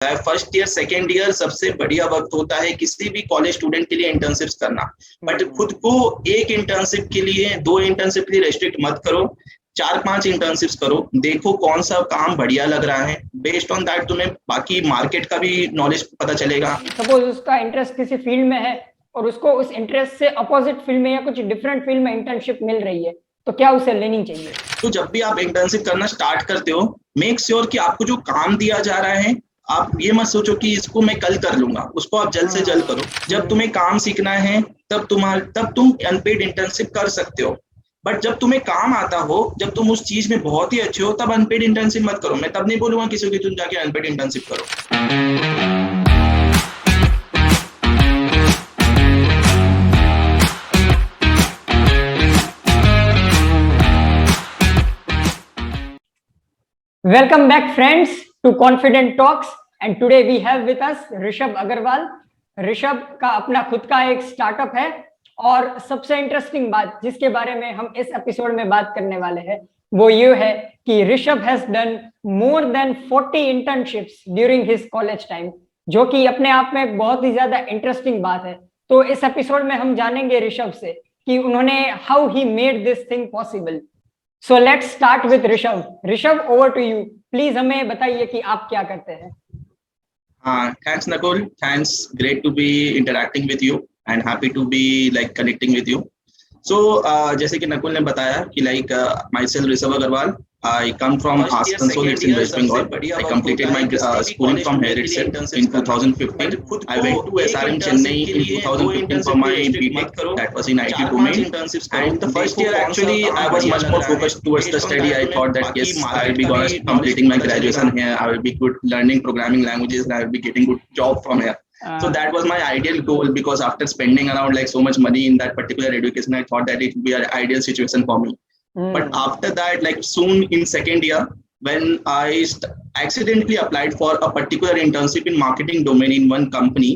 First year second year सबसे बढ़िया वक्त होता है किसी भी कॉलेज स्टूडेंट के लिए इंटर्नशिप्स करना। बट खुद को एक इंटर्नशिप के लिए, दो इंटर्नशिप के लिए रेस्ट्रिक्ट मत करो, 4-5 इंटर्नशिप्स करो, देखो कौन सा काम बढ़िया लग रहा है। बेस्ड ऑन दैट तुम्हें बाकी मार्केट का भी नॉलेज पता चलेगा। सपोज उसका इंटरेस्ट किसी फील्ड में है और उसको उस इंटरेस्ट से अपोजिट फील्ड में या कुछ डिफरेंट फील्ड में इंटर्नशिप मिल रही है, तो क्या उसे लेनी चाहिए? तो जब भी आप इंटर्नशिप करना स्टार्ट करते हो, मेक श्योर कि आपको जो काम दिया जा रहा है, आप ये मत सोचो कि इसको मैं कल कर लूंगा, उसको आप जल्द से जल्द करो। जब तुम्हें काम सीखना है तब तुम अनपेड इंटर्नशिप कर सकते हो। बट जब तुम्हें काम आता हो, जब तुम उस चीज में बहुत ही अच्छे हो, तब अनपेड इंटर्नशिप मत करो। मैं तब नहीं बोलूंगा किसी को तुम जाके अनपेड इंटर्नशिप करो। Welcome back, friends, to Confident Talks. And today we have with us Rishabh Agarwal. Rishabh का अपना खुद का एक स्टार्टअप है और सबसे इंटरेस्टिंग बात जिसके बारे में हम इस एपिसोड में बात करने वाले हैं वो ये है कि Rishabh has done more than 40 internships during his college time, जो कि अपने आप में एक बहुत ही ज्यादा इंटरेस्टिंग बात है। तो इस एपिसोड में हम जानेंगे ऋषभ से कि उन्होंने how he made this thing possible. So let's start with Rishabh. Rishabh, over to you. Please हमें बताइए कि आप क्या करते हैं। Thanks Nakul. Thanks. Great to be interacting with you and happy to be like connecting with you. So जैसे कि नकुल ने बताया कि myself Rishabh Agarwal, I come from Asansol, it's in West Bengal. I completed my schooling from here itself in 2015. I went to SRM Chennai in 2015 for my BTech, that was in IT domain. And the first year actually I was much more focused towards the study. I thought that yes, I will be completing my graduation here, I will be good learning programming languages, and I will be getting good job from here. So that was my ideal goal, because after spending around like so much money in that particular education, I thought that it would be an ideal situation for me. But after that, like soon in second year, when I accidentally applied for a particular internship in marketing domain in one company,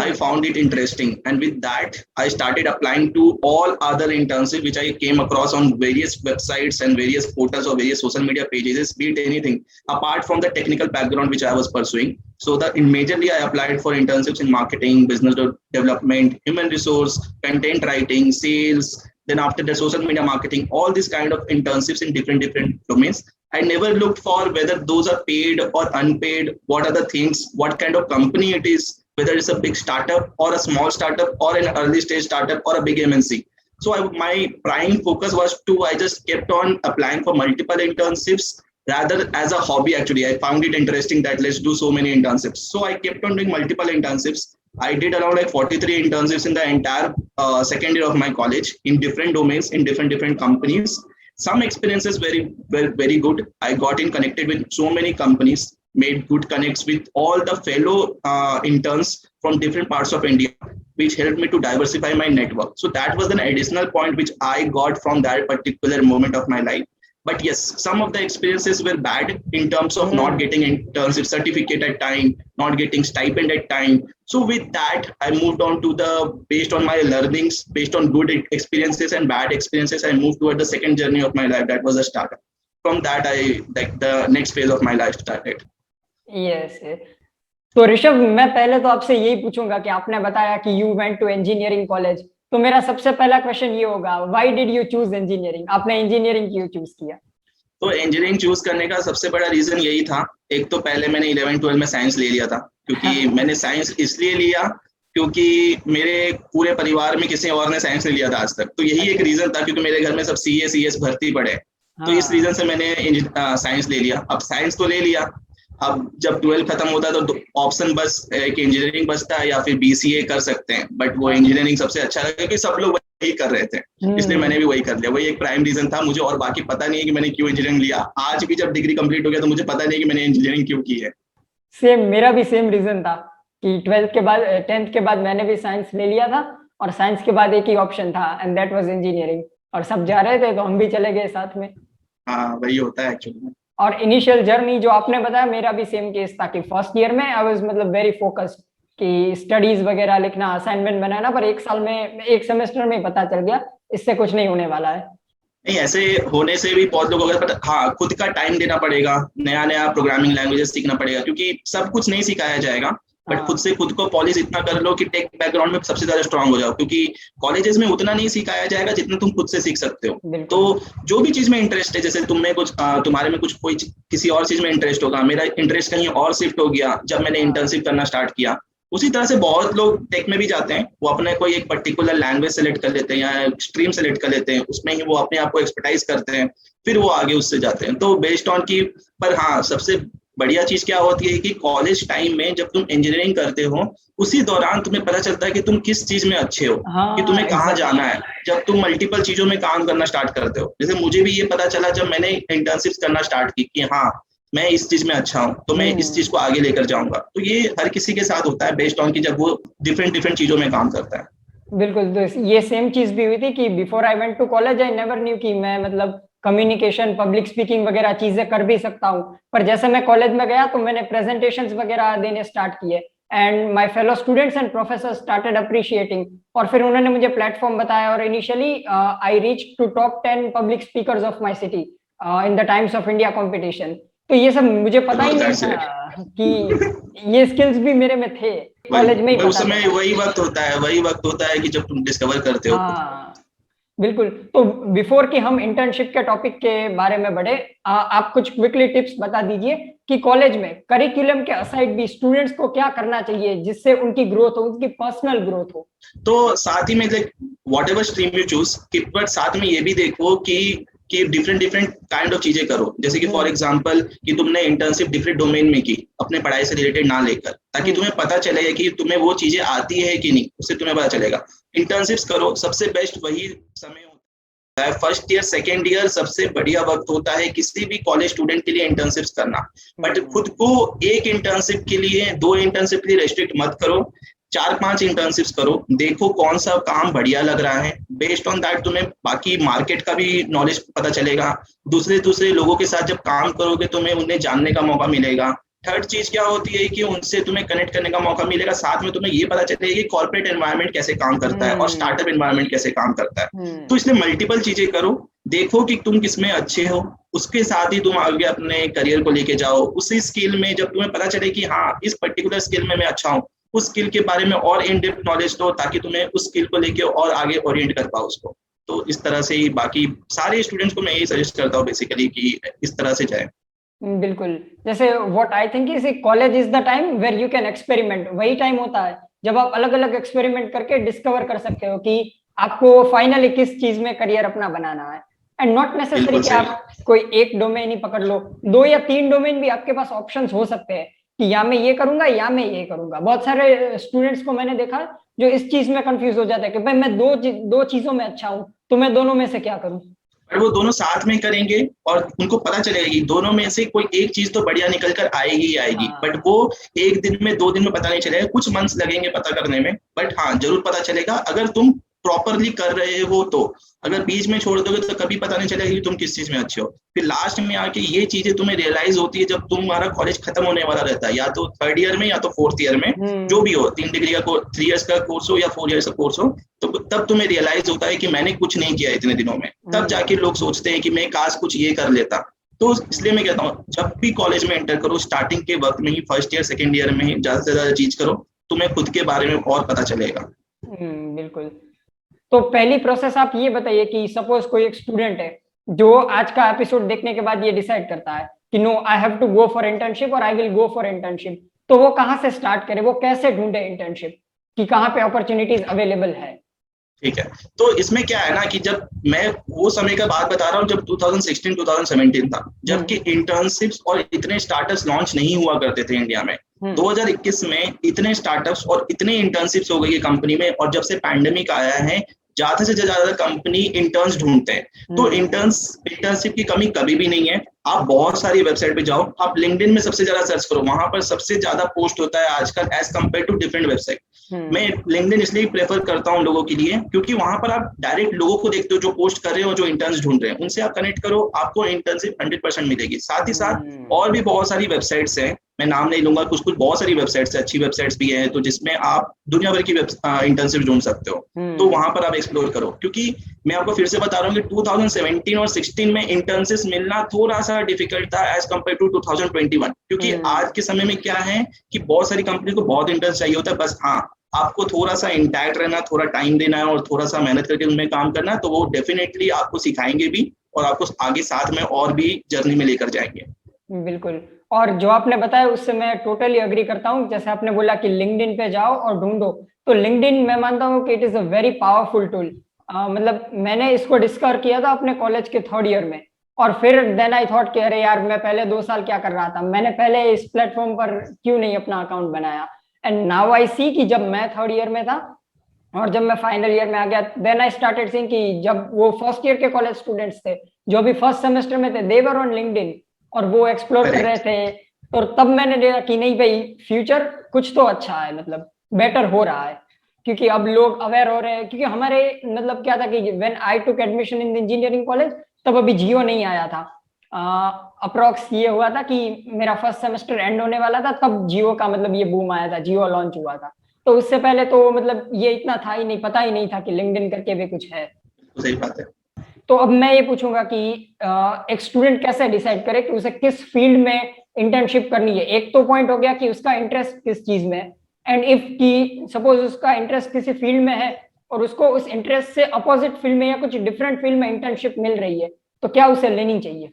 I found it interesting. And with that, I started applying to all other internships which I came across on various websites and various portals or various social media pages, be it anything, apart from the technical background which I was pursuing. So that in majorly I applied for internships in marketing, business development, human resource, content writing, sales, then after the social media marketing, all these kind of internships in different domains. I never looked for whether those are paid or unpaid, what are the things, what kind of company it is, whether it's a big startup or a small startup or an early stage startup or a big MNC. So my prime focus was I just kept on applying for multiple internships rather as a hobby. Actually, I found it interesting that let's do so many internships. So I kept on doing multiple internships. I did around like 43 internships in the entire second year of my college in different domains, in different companies. Some experiences very good. I got in connected with so many companies, made good connects with all the fellow interns from different parts of India, which helped me to diversify my network. So that was an additional point which I got from that particular moment of my life. But yes, some of the experiences were bad in terms of not getting internship certificate at time, not getting stipend at time. So with that, I moved on to based on my learnings, based on good experiences and bad experiences, I moved toward the second journey of my life. That was a startup. From that, the next phase of my life started. Yes. तो ऋषभ, मैं पहले तो आपसे यही पूछूंगा कि आपने बताया कि you went to engineering college, तो मेरा सबसे पहला क्वेश्चन ये होगा, why did you choose engineering? आपने इंजीनियरिंग क्यों चूज किया? तो इंजीनियरिंग चूज करने का सबसे बड़ा रीजन यही था। एक तो पहले मैंने 11-12 में साइंस ले लिया था, क्योंकि मैंने साइंस इसलिए लिया क्योंकि मेरे पूरे परिवार में किसी और ने साइंस नहीं लिया था आज तक। तो यही एक रीजन था, क्योंकि मेरे घर में सब CS भर्ती पड़े। तो इस रीजन से मैंने साइंस ले लिया। अब साइंस तो ले लिया, अब जब 12 खत्म होता तो ऑप्शन बस एक इंजीनियरिंग बचता है या फिर BCA कर सकते हैं। बट वो इंजीनियरिंग सबसे अच्छा लगा क्योंकि सब लोग वही कर रहे थे, इसलिए मैंने भी वही कर लिया। वही एक प्राइम रीजन था मुझे, और बाकी पता नहीं है कि मैंने क्यों इंजीनियरिंग लिया। आज भी जब डिग्री कंप्लीट हो गया तो मुझे पता नहीं है कि मैंने इंजीनियरिंग क्यों की है। सेम, मेरा भी सेम रीजन था कि 12th के बाद 10th के बाद मैंने भी साइंस ले लिया था, और साइंस के बाद एक ही ऑप्शन था एंड दैट वाज इंजीनियरिंग, और सब जा रहे थे तो हम भी चले गए साथ में। हाँ, वही होता है एक्चुअली। और इनिशियल जर्नी जो आपने बताया, मेरा भी सेम केस था कि फर्स्ट ईयर में आई वाज मतलब वेरी फोकस्ड कि स्टडीज वगैरह लिखना, असाइनमेंट बनाना, पर एक साल में, एक सेमेस्टर में पता चल गया इससे कुछ नहीं होने वाला है। नहीं, ऐसे होने से भी बहुत लोग अगर, पर हाँ खुद का टाइम देना पड़ेगा, नया नया प्रोग्रामिंग लैंग्वेजेस सीखना पड़ेगा, क्योंकि सब कुछ नहीं सिखाया जाएगा। बट खुद से खुद को पॉलिश इतना कर लो कि टेक बैकग्राउंड में सबसे ज्यादा स्ट्रांग हो जाओ, क्योंकि कॉलेजेस में उतना नहीं सिखाया जाएगा जितना तुम खुद से सीख सकते हो। तो जो भी चीज में इंटरेस्ट है, जैसे तुम्हें कुछ तुम्हारे में कुछ कोई किसी और चीज में इंटरेस्ट होगा, मेरा इंटरेस्ट कहीं और शिफ्ट हो गया जब मैंने इंटर्नशिप करना स्टार्ट किया। उसी तरह से बहुत लोग टेक में भी जाते हैं, वो अपने कोई एक पर्टिकुलर लैंग्वेज सेलेक्ट कर लेते हैं या स्ट्रीम सेलेक्ट कर लेते हैं, उसमें ही वो अपने आप को एक्सपर्टाइज करते हैं, फिर वो आगे उससे जाते हैं। तो बेस्ड ऑन की, पर हाँ सबसे बढ़िया चीज क्या होती है कि कॉलेज टाइम में जब तुम इंजीनियरिंग करते हो, उसी दौरान तुम्हें पता चलता है कि तुम किस चीज में अच्छे हो, कि तुम्हें कहाँ जाना है। जब तुम मल्टीपल चीजों में काम करना स्टार्ट करते हो, जैसे मुझे भी ये पता चला जब मैंने इंटर्नशिप करना स्टार्ट की कि हाँ मैं इस चीज में अच्छा हूँ, तो मैं इस चीज को आगे लेकर जाऊंगा। तो ये हर किसी के साथ होता है बेस्ड ऑन की जब वो डिफरेंट डिफरेंट चीजों में काम करता है। बिल्कुल, तो ये सेम चीज भी हुई थी कि before I went to college I never knew कि मैं मतलब कम्युनिकेशन, पब्लिक स्पीकिंग वगैरह चीजें कर भी सकता हूँ। पर जैसे मैं कॉलेज में गया तो मैंने प्रेजेंटेशंस वगैरह देने स्टार्ट किए, and my fellow students and professor started appreciating, और फिर उन्होंने मुझे प्लेटफॉर्म बताया, और initially I reach to top 10 public speakers of my city in the Times of India competition. तो ये सब मुझे पता ही नहीं था कि ये स्किल्स भी मेरे में थे, कॉलेज में ही उस समय वही वक्त होता है कि जब तुम डिस्कवर करते हो। हाँ बिल्कुल। तो बिफोर कि हम इंटर्नशिप के टॉपिक के बारे में बढ़े, आप कुछ क्विकली टिप्स बता दीजिए कि कॉलेज में करिकुलम के असाइड भी स्टूडेंट्स को क्या करना चाहिए जिससे उनकी ग्रोथ हो, उनकी पर्सनल ग्रोथ हो। तो साथ ही में what ever stream you choose, but साथ में ये भी देखो कि डिफरेंट डिफरेंट काइंड ऑफ चीजें करो। जैसे कि फॉर एग्जांपल कि तुमने इंटर्नशिप डिफरेंट डोमेन में की, अपने पढ़ाई से रिलेटेड ना लेकर, ताकि तुम्हें पता चलेगा कि तुम्हें वो चीजें आती है कि नहीं, उससे तुम्हें पता चलेगा। इंटर्नशिप्स करो, सबसे बेस्ट वही समय होता है, फर्स्ट ईयर सेकेंड ईयर सबसे बढ़िया वक्त होता है किसी भी कॉलेज स्टूडेंट के लिए इंटर्नशिप्स करना। बट खुद को एक इंटर्नशिप के लिए, 2 इंटर्नशिप के लिए रेस्ट्रिक्ट मत करो, 4-5 इंटर्नशिप्स करो, देखो कौन सा काम बढ़िया लग रहा है। बेस्ड ऑन दैट तुम्हें बाकी मार्केट का भी नॉलेज पता चलेगा, दूसरे लोगों के साथ जब काम करोगे तुम्हें उन्हें जानने का मौका मिलेगा। थर्ड चीज क्या होती है कि उनसे तुम्हें कनेक्ट करने का मौका मिलेगा, साथ में तुम्हें ये पता चलेगा कि कॉर्पोरेट एनवायरनमेंट कैसे काम करता है और स्टार्टअप एनवायरनमेंट कैसे काम करता है। तो इसलिए मल्टीपल चीजें करो, देखो कि तुम किसमें अच्छे हो, उसके साथ ही तुम आगे अपने करियर को लेके जाओ। उसी स्किल में जब तुम्हें पता चले कि हाँ इस पर्टिकुलर स्किल में मैं अच्छा हूँ, उस स्किल के बारे में और इन डेप्थ नॉलेज दो, ताकि तुम्हें उस स्किल को लेके और आगे ओरिएंट कर पाओ उसको। तो इस तरह से ही बाकी सारे स्टूडेंट्स को मैं यही सजेस्ट करता हूँ बेसिकली कि इस तरह से जाए। बिल्कुल, जैसे what I think is college is the time where you can experiment. वही टाइम होता है जब आप अलग अलग एक्सपेरिमेंट करके डिस्कवर कर सकते हो कि आपको फाइनली किस चीज में करियर अपना बनाना है, एंड नॉट नेसेसरी कि आप कोई एक डोमेन ही पकड़ लो, 2 या 3 डोमेन भी आपके पास ऑप्शंस हो सकते हैं कि या मैं ये करूंगा या मैं ये करूंगा। बहुत सारे स्टूडेंट्स को मैंने देखा जो इस चीज में कंफ्यूज हो जाता है कि भाई मैं दो चीजों में अच्छा हूं, तो मैं दोनों में से क्या करूं। और वो दोनों साथ में करेंगे और उनको पता चलेगा कि दोनों में से कोई एक चीज तो बढ़िया निकल कर आएगी ही आएगी। बट वो एक दिन में 2 दिन में पता नहीं चलेगा, कुछ मंथ्स लगेंगे पता करने में, बट हाँ जरूर पता चलेगा अगर तुम प्रॉपरली कर रहे हो। तो अगर बीच में छोड़ दोगे तो कभी पता नहीं चलेगा कि तुम किस चीज में अच्छे हो। फिर लास्ट में आके ये चीजें तुम्हें रियलाइज होती है जब तुम्हारा कॉलेज खत्म होने वाला रहता है, या तो 3rd ईयर में या तो 4th ईयर में, जो भी हो, 3 डिग्री का 3 इयर्स का कोर्स हो या 4 इयर्स का कोर्स हो, तो तब तुम्हें रियलाइज होता है कि मैंने कुछ नहीं किया इतने दिनों में। तब जाके लोग सोचते हैं कि मैं काश कुछ ये कर लेता। तो इसलिए मैं कहता हूँ जब भी कॉलेज में एंटर करो, स्टार्टिंग के वक्त में ही, 1st ईयर 2nd ईयर में ही ज्यादा से ज्यादा चीज करो, तुम्हें खुद के बारे में और पता चलेगा। बिल्कुल। तो पहली प्रोसेस आप ये बताइए कि सपोज कोई एक स्टूडेंट है जो आज का एपिसोड देखने के बाद ये डिसाइड करता है कि no I have to go for internship और I will go for internship, तो वो कहाँ से स्टार्ट करे, वो कैसे ढूंढे इंटर्नशिप कि कहाँ पे अपॉर्चुनिटीज अवेलेबल है। ठीक है, तो इसमें क्या है ना कि जब मैं वो समय का बात बता रहा हूँ जब 2016-2017 था, जबकि इंटर्नशिप्स और इतने स्टार्टअप्स लॉन्च नहीं हुआ करते थे इंडिया में। 2021 में इतने स्टार्टअप्स और इतने इंटर्नशिप्स हो गई है कंपनी में, और जब से पैंडेमिक आया है ज्यादा से ज्यादा कंपनी इंटर्न्स ढूंढते हैं। तो इंटर्नशिप की कमी कभी भी नहीं है। आप बहुत सारी वेबसाइट पे जाओ, आप लिंक्डइन में सबसे ज्यादा सर्च करो, वहां पर सबसे ज्यादा पोस्ट होता है आजकल as compared to different website. मैं लिंक्डइन इसलिए प्रेफर करता हूँ लोगों के लिए क्योंकि वहां पर आप डायरेक्ट लोगों को देखते हो जो पोस्ट कर रहे हो, जो इंटर्न्स ढूंढ रहे हैं, उनसे आप कनेक्ट करो, आपको इंटर्नशिप 100% मिलेगी। साथ ही साथ और भी बहुत सारी वेबसाइट्स हैं मैं नाम नहीं लूंगा, कुछ कुछ बहुत सारी वेबसाइट्स है, अच्छी वेबसाइट्स भी हैं, तो जिसमें आप दुनिया भर की इंटर्नशिप ढूंढ सकते हो। तो वहां पर आप एक्सप्लोर करो, क्योंकि मैं आपको फिर से बता रहा हूँ कि 2017 और 16 में इंटर्नशिप मिलना थोड़ा सा डिफिकल्ट था एज कम्पेयर टू 2021, क्योंकि आज के समय में क्या है कि बहुत सारी कंपनी को बहुत इंटर्न चाहिए होता है, बस हाँ आपको थोड़ा सा इंटैक्ट रहना, थोड़ा टाइम देना है और थोड़ा सा मेहनत करके उनमें काम करना है, तो वो डेफिनेटली आपको सिखाएंगे भी और आपको आगे साथ में और भी जर्नी में लेकर जाएंगे। बिल्कुल। और जो आपने बताया उससे मैं टोटली अग्री करता हूँ। जैसे आपने बोला कि लिंक्डइन पे जाओ और ढूंढो, तो लिंक्डइन मैं मानता हूँ कि it is a very powerful tool. मतलब मैंने इसको डिस्कवर किया था अपने कॉलेज के थर्ड ईयर में, और फिर देन आई थॉट कि अरे यार, मैं पहले 2 साल क्या कर रहा था, मैंने पहले इस प्लेटफॉर्म पर क्यों नहीं अपना अकाउंट बनाया। एंड नाउ आई सी कि जब मैं थर्ड ईयर में था और जब मैं फाइनल ईयर में आ गया, देन आई स्टार्टेड सीइंग कि जब वो फर्स्ट ईयर के कॉलेज स्टूडेंट्स थे जो अभी फर्स्ट सेमेस्टर में थे, दे वर ऑन लिंक्डइन और वो एक्सप्लोर कर रहे करेक्ट। थे। तो तब मैंने देखा कि नहीं भाई, फ्यूचर कुछ तो अच्छा है, मतलब बेटर हो रहा है, क्योंकि अब लोग अवेयर हो रहे हैं। क्योंकि हमारे मतलब क्या था कि when I took admission in the engineering college, तब अभी जियो नहीं आया था। अप्रोक्स ये हुआ था कि मेरा फर्स्ट सेमेस्टर एंड होने वाला था, तब जियो का मतलब ये बूम आया था, जियो लॉन्च हुआ था। तो उससे पहले तो मतलब ये इतना था ही नहीं, पता ही नहीं था कि लिंक्डइन करके भी कुछ है। तो सही बात है। तो अब मैं ये पूछूंगा कि एक स्टूडेंट कैसे डिसाइड करे कि उसे किस फील्ड में इंटर्नशिप करनी है। एक तो पॉइंट हो गया कि उसका इंटरेस्ट किस चीज में है, एंड इफ की सपोज उसका इंटरेस्ट किसी फील्ड में है और उसको उस इंटरेस्ट से अपोजिट फील्ड में या कुछ डिफरेंट फील्ड में इंटर्नशिप मिल रही है, तो क्या उसे लेनी चाहिए।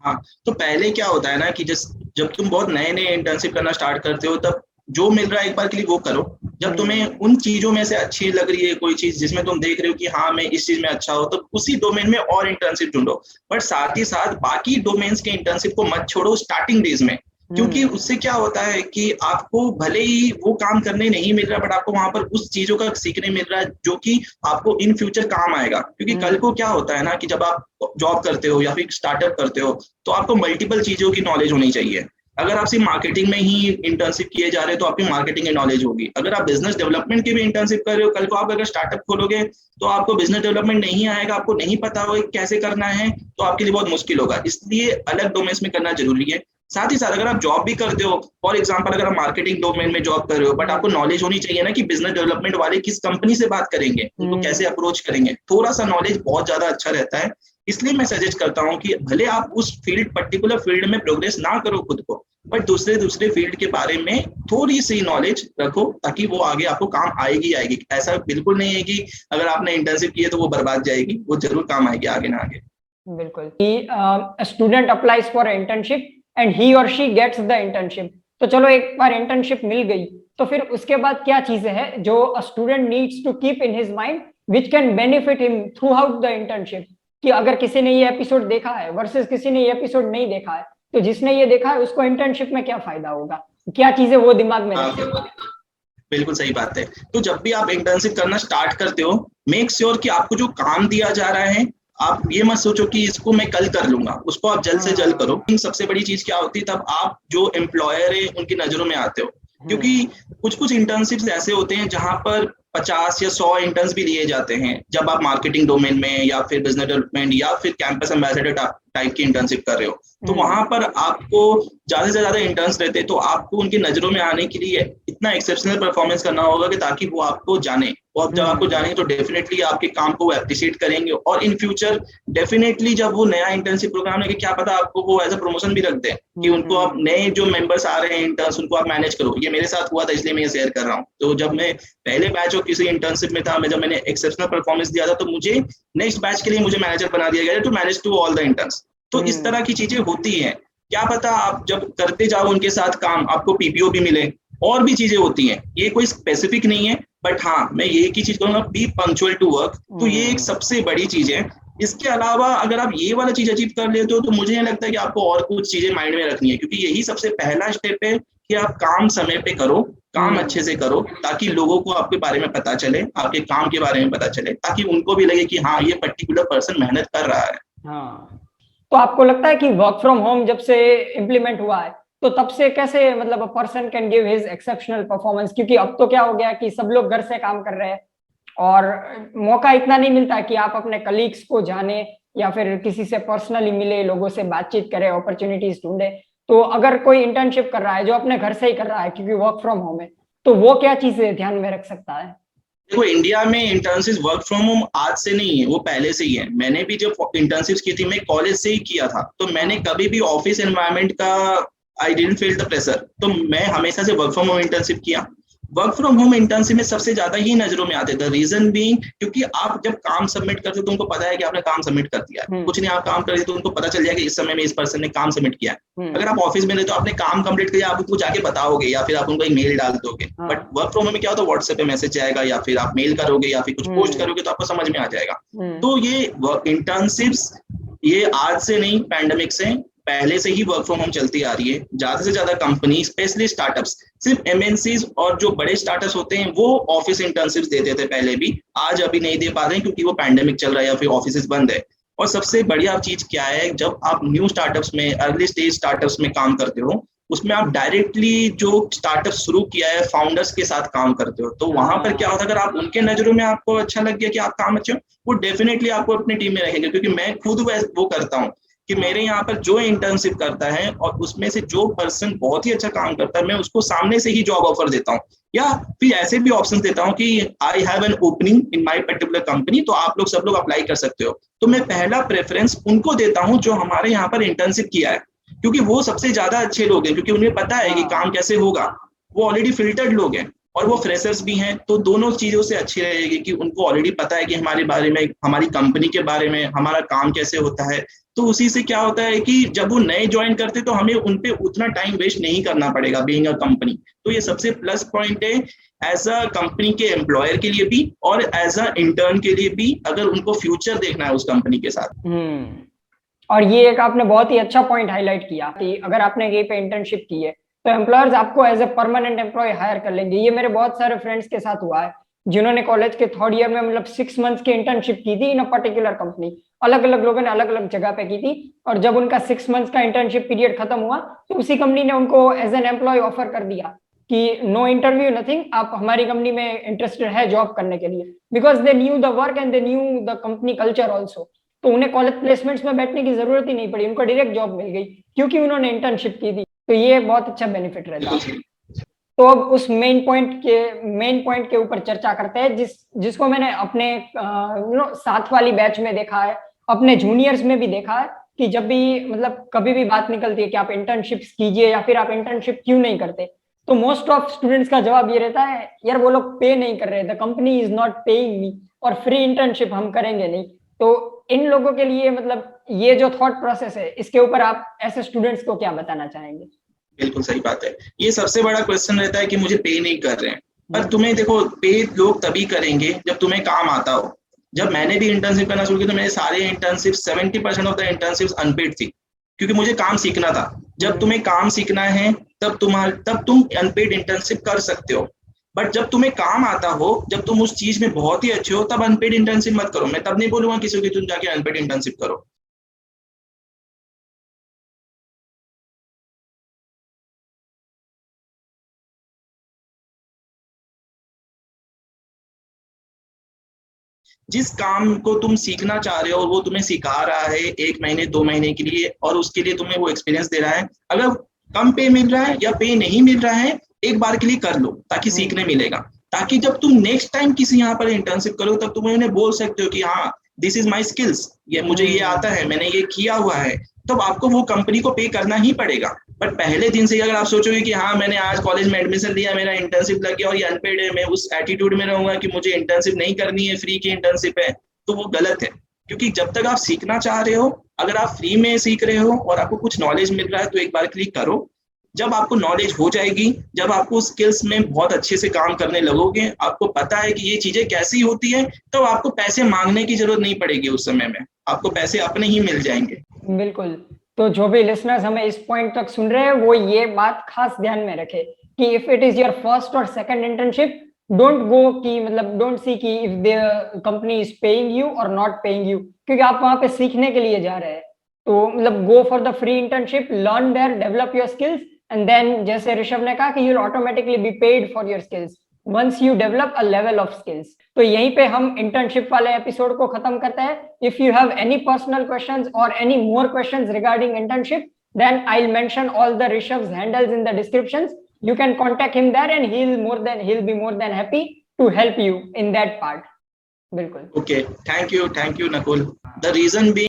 हाँ, तो पहले क्या होता है ना कि जब तुम बहुत नए नए इंटर्नशिप करना स्टार्ट करते हो, तब जो मिल रहा है एक बार के लिए वो करो। जब तुम्हें उन चीजों में से अच्छी लग रही है कोई चीज जिसमें तुम देख रहे हो कि हाँ मैं इस चीज में अच्छा हो, तो उसी डोमेन में और इंटर्नशिप ढूंढो। बट साथ ही साथ बाकी डोमेन्स के इंटर्नशिप को मत छोड़ो स्टार्टिंग डेज में, क्योंकि उससे क्या होता है कि आपको भले ही वो काम करने नहीं मिल रहा, बट आपको वहां पर उस चीजों का सीखने मिल रहा है जो कि आपको इन फ्यूचर काम आएगा। क्योंकि कल को क्या होता है ना कि जब आप जॉब करते हो या फिर स्टार्टअप करते हो, तो आपको मल्टीपल चीजों की नॉलेज होनी चाहिए। अगर आप सिर्फ मार्केटिंग में ही इंटर्नशिप किए जा रहे हो तो आपकी मार्केटिंग की नॉलेज होगी। अगर आप बिजनेस डेवलपमेंट की भी इंटर्नशिप कर रहे हो, कल को आप अगर स्टार्टअप खोलोगे तो आपको बिजनेस डेवलपमेंट नहीं आएगा, आपको नहीं पता होगा कैसे करना है, तो आपके लिए बहुत मुश्किल होगा। इसलिए अलग डोमेन्स में करना जरूरी है। साथ ही साथ अगर आप जॉब भी करते हो, फॉर एग्जांपल अगर आप मार्केटिंग डोमेन में जॉब कर रहे हो, बट आपको नॉलेज होनी चाहिए ना कि बिजनेस डेवलपमेंट वाले किस कंपनी से बात करेंगे, उनको कैसे अप्रोच करेंगे। थोड़ा सा नॉलेज बहुत ज्यादा अच्छा रहता है। इसलिए मैं सजेस्ट करता हूँ कि भले आप उस पर्टिकुलर फील्ड में प्रोग्रेस ना करो खुद को, बट दूसरे दूसरे फील्ड के बारे में थोड़ी सी नॉलेज रखो, ताकि वो आगे आपको काम आएगी आएगी। ऐसा बिल्कुल नहीं है कि अगर आपने इंटर्नशिप की है तो वो बर्बाद जाएगी, वो जरूर काम आएगी आगे ना आगे। बिल्कुल कि student applies for internship and he और शी गेट्स द इंटर्नशिप। तो चलो, एक बार इंटर्नशिप मिल गई तो फिर उसके बाद क्या चीजें हैं जो student needs to keep in his mind which can benefit him throughout the internship. कि अगर किसी ने ये एपिसोड देखा है वर्सेस किसी ने ये एपिसोड नहीं देखा है, तो जिसने ये देखा है उसको इंटर्नशिप में क्या फायदा होगा, क्या चीजें वो दिमाग में हाँ, रखे। बिल्कुल सही बात है। तो जब भी आप इंटर्नशिप करना स्टार्ट करते हो, मेक श्योर कि आपको जो काम दिया जा रहा है, आप ये मत सोचो कि इसको मैं कल कर लूंगा, उसको आप जल्द से जल्द करो। सबसे बड़ी चीज क्या होती है, तब आप जो एम्प्लॉयर है उनकी नजरों में आते हो। क्योंकि कुछ कुछ इंटर्नशिप्स ऐसे होते हैं जहां पर 50 या 100 इंटर्न्स भी लिए जाते हैं, जब आप मार्केटिंग डोमेन में या फिर बिजनेस डेवलपमेंट या फिर कैंपस एम्बेसडर टाइप की इंटर्नशिप कर रहे हो। तो वहां पर आपको ज्यादा से ज्यादा इंटर्न्स रहते हैं, तो आपको उनकी नजरों में आने के लिए इतना एक्सेप्शनल परफॉर्मेंस करना होगा कि ताकि वो आपको जाने। और जब आपको जानेंगे तो डेफिनेटली आपके काम को वो अप्रिशिएट करेंगे, और इन फ्यूचर डेफिनेटली जब वो नया इंटर्नशिप प्रोग्राम है कि क्या पता आपको वो एज अ प्रमोशन भी रख दें कि उनको आप नए जो मेंबर्स आ रहे हैं इंटर्न्स, उनको आप मैनेज करो। ये मेरे साथ हुआ था, इसलिए मैं ये शेयर कर रहा हूँ। तो जब मैं पहले बैच और किसी इंटर्नशिप में था, जब मैंने एक्सेप्शनल परफॉर्मेंस दिया था, तो मुझे नेक्स्ट बैच के लिए मुझे मैनेजर बना दिया गया to manage to all the interns. तो इस तरह की चीजें होती हैं। क्या पता आप जब करते जाओ उनके साथ काम, आपको पीपीओ भी मिले, और भी चीजें होती हैं। ये कोई स्पेसिफिक नहीं है, बट हाँ मैं ये एक ही चीज कहूंगा, बी पंक्चुअल टू वर्क। तो ये एक सबसे बड़ी चीज है। इसके अलावा अगर आप ये वाला चीज अचीव कर लेते हो, तो मुझे नहीं लगता कि आपको और कुछ चीजें माइंड में रखनी है, क्योंकि यही सबसे पहला स्टेप है कि आप काम समय पे करो, काम अच्छे से करो, ताकि लोगों को आपके बारे में पता चले, आपके काम के बारे में पता चले, ताकि उनको भी लगे कि हाँ ये पर्टिकुलर पर्सन मेहनत कर रहा है। हाँ, तो आपको लगता है कि वर्क फ्रॉम होम जब से इम्प्लीमेंट हुआ है, तो तब से कैसे मतलब a person can give his exceptional performance. क्योंकि अब तो क्या हो गया कि सब लोग घर से काम कर रहे हैं और मौका इतना नहीं मिलता कि आप अपने कलीग्स को जाने या फिर किसी से पर्सनली मिले, लोगों से बातचीत करें, अपॉर्चुनिटीज ढूंढे। तो अगर कोई इंटर्नशिप कर रहा है जो अपने घर से ही कर रहा है क्योंकि वर्क फ्रॉम होम है, तो वो क्या चीजें ध्यान में रख सकता है? देखो इंडिया में इंटर्नशिप वर्क फ्रॉम होम आज से नहीं है, वो पहले से ही है। मैंने भी जब इंटर्नशिप की थी मैं कॉलेज से ही किया था, तो मैंने कभी भी ऑफिस एनवायरनमेंट का I didn't feel the pressure, तो मैं हमेशा से वर्क फ्रॉम होम इंटर्नशिप किया। वर्क फ्रॉम होम इंटर्नशिप में सबसे ज्यादा ही नजरों में आते थे, रीजन बीइंग क्योंकि आप जब काम सबमिट करते हो तो उनको पता है कि आपने काम सबमिट कर दिया है, कुछ नहीं आप काम कर रहे तो उनको पता चल जाएगा कि इस समय में इस पर्सन ने काम सबमिट किया है। अगर आप ऑफिस में रहे तो आपने काम कंप्लीट किया, आप उनको जाके बताओगे या फिर आप उनको एक मेल डाल दोगे। बट वर्क फ्रॉम होम में क्या होता है, व्हाट्सएप पे मैसेज जाएगा या फिर आप मेल करोगे या फिर कुछ पोस्ट करोगे तो आपको समझ में आ जाएगा। तो ये इंटर्नशिप्स ये आज से नहीं, पैंडेमिक से पहले से ही वर्क फ्रॉम होम चलती आ रही है। ज्यादा से ज्यादा कंपनी स्पेशली स्टार्टअप्स, सिर्फ एमएनसीज और जो बड़े स्टार्टअप्स होते हैं वो ऑफिस इंटर्नशिप्स देते थे पहले भी, आज अभी नहीं दे पा रहे हैं क्योंकि वो पैंडेमिक चल रहा है या फिर ऑफिस बंद है। और सबसे बढ़िया चीज क्या है, जब आप न्यू स्टार्टअप्स में, अर्ली स्टेज स्टार्टअप्स में काम करते हो, उसमें आप डायरेक्टली जो स्टार्टअप शुरू किया है फाउंडर्स के साथ काम करते हो, तो वहां पर क्या होता है, अगर आप उनके नजरों में आपको अच्छा लग गया कि आप काम अच्छे हो, वो डेफिनेटली आपको अपनी टीम में रखेंगे। क्योंकि मैं खुद वो करता हूँ कि मेरे यहाँ पर जो इंटर्नशिप करता है और उसमें से जो पर्सन बहुत ही अच्छा काम करता है, मैं उसको सामने से ही जॉब ऑफर देता हूँ, या फिर ऐसे भी ऑप्शन देता हूँ कि I have an opening in my particular company, तो आप लोग सब लोग अप्लाई कर सकते हो। तो मैं पहला प्रेफरेंस उनको देता हूँ जो हमारे यहाँ पर इंटर्नशिप किया है, क्योंकि वो सबसे ज्यादा अच्छे लोग हैं, क्योंकि उन्हें पता है कि काम कैसे होगा, वो ऑलरेडी फिल्टर्ड लोग हैं और वो फ्रेशर्स भी हैं। तो दोनों चीजों से अच्छी रहेगी कि उनको ऑलरेडी पता है कि हमारे बारे में, हमारी कंपनी के बारे में, हमारा काम कैसे होता है। तो उसी से क्या होता है कि जब वो नए ज्वाइन करते तो हमें उनपे उतना टाइम वेस्ट नहीं करना पड़ेगा बीइंग अ कंपनी। तो ये सबसे प्लस पॉइंट है एज अ कंपनी के एम्प्लॉयर के लिए भी और एज अ इंटर्न के लिए भी, अगर उनको फ्यूचर देखना है उस कंपनी के साथ। और ये एक आपने बहुत ही अच्छा पॉइंट हाईलाइट किया कि अगर आपने कहीं पे इंटर्नशिप की है तो एम्प्लॉयर्स आपको as a permanent employ hire कर लेंगे। ये मेरे बहुत सारे फ्रेंड्स के साथ हुआ है जिन्होंने कॉलेज के थर्ड ईयर में मतलब 6 मंथ्स की इंटर्नशिप की थी इन अ पर्टिकुलर कंपनी। अलग अलग लोगों ने अलग अलग जगह पे की थी, और जब उनका 6 मंथ्स का इंटर्नशिप पीरियड खत्म हुआ तो उसी कंपनी ने उनको एज एन एम्प्लॉय ऑफर कर दिया कि नो इंटरव्यू नथिंग, आप हमारी कंपनी में इंटरेस्टेड है जॉब करने के लिए, because they knew the work and they knew the company culture also. तो उन्हें कॉलेज प्लेसमेंट्स में बैठने की जरूरत ही नहीं पड़ी, उनको डायरेक्ट जॉब मिल गई क्योंकि उन्होंने इंटर्नशिप की थी। तो ये बहुत अच्छा बेनिफिट रहता है। तो अब उस मेन पॉइंट के ऊपर चर्चा करते हैं जिसको मैंने अपने साथ वाली बैच में देखा है, अपने जूनियर्स में भी देखा है कि जब भी मतलब कभी भी बात निकलती है कि आप इंटर्नशिप्स कीजिए या फिर आप इंटर्नशिप क्यों नहीं करते, तो मोस्ट ऑफ स्टूडेंट्स का जवाब ये रहता है, यार वो लोग पे नहीं कर रहे, the company is not paying me, और फ्री इंटर्नशिप हम करेंगे नहीं। तो इन लोगों के लिए मतलब ये जो थॉट प्रोसेस है, इसके ऊपर आप ऐसे स्टूडेंट्स को क्या बताना चाहेंगे? बिल्कुल सही बात है। ये सबसे बड़ा क्वेश्चन रहता है कि मुझे पे नहीं कर रहे हैं, पर तुम्हें देखो पे लोग तभी करेंगे जब तुम्हें काम आता हो। जब मैंने भी इंटर्नशिप करना शुरू किया तो मेरे सारे internship 70% of the internship unpaid थी, क्योंकि मुझे काम सीखना था। जब तुम्हें काम सीखना है तब तुम अनपेड इंटर्नशिप कर सकते हो, बट जब तुम्हें काम आता हो, जब तुम उस चीज में बहुत ही अच्छे हो, तब अनपेड इंटर्नशिप मत करो। मैं तब नहीं बोलूंगा किसी को तुम जाके अनपेड इंटर्नशिप करो। जिस काम को तुम सीखना चाह रहे हो वो तुम्हें सिखा रहा है 1 महीने 2 महीने के लिए, और उसके लिए तुम्हें वो एक्सपीरियंस दे रहा है। अगर कम पे मिल रहा है या पे नहीं मिल रहा है, एक बार के लिए कर लो ताकि सीखने मिलेगा, ताकि जब तुम नेक्स्ट टाइम किसी यहाँ पर इंटर्नशिप करो तब तुम उन्हें बोल सकते हो कि हाँ दिस इज माई स्किल्स, ये मुझे ये आता है, मैंने ये किया हुआ है। तब आपको वो कंपनी को पे करना ही पड़ेगा। बट पहले दिन से अगर आप सोचोगे कि हाँ मैंने आज कॉलेज में एडमिशन लिया, मेरा इंटर्नशिप लग गया और ये अनपेड है, मैं उस एटीट्यूड में रहूंगा कि मुझे इंटर्नशिप नहीं करनी है, फ्री की इंटर्नशिप है, तो वो गलत है। क्योंकि जब तक आप सीखना चाह रहे हो, अगर आप फ्री में सीख रहे हो और आपको कुछ नॉलेज मिल रहा है तो एक बार क्लिक करो। जब आपको नॉलेज हो जाएगी, जब आपको स्किल्स में बहुत अच्छे से काम करने लगोगे, आपको पता है कि ये चीजें कैसी होती है, तो आपको पैसे मांगने की जरूरत नहीं पड़ेगी। उस समय में आपको पैसे अपने ही मिल जाएंगे। बिल्कुल। तो जो भी लिसनर्स हमें इस पॉइंट तक सुन रहे हैं वो ये बात खास ध्यान में रखे कि if it is your first और सेकंड इंटर्नशिप, डोंट गो कि मतलब डोंट सी कि if the company is paying you और नॉट पेइंग यू, क्योंकि आप वहां पे सीखने के लिए जा रहे हैं। तो मतलब go for the free internship, learn there, develop your skills, and then जैसे ऋषभ ने कहा कि you will automatically be paid for your skills once you develop a level of skills. तो यहीं पे हम इंटर्नशिप वाले एपिसोड को खत्म करते हैं। If you have any personal questions और any more questions regarding internship, then I'll mention all the Rishabh's handles in the descriptions. You can contact him there and he'll be more than happy to help you in that part. Bilkul. Okay, thank you Nakul. The reason being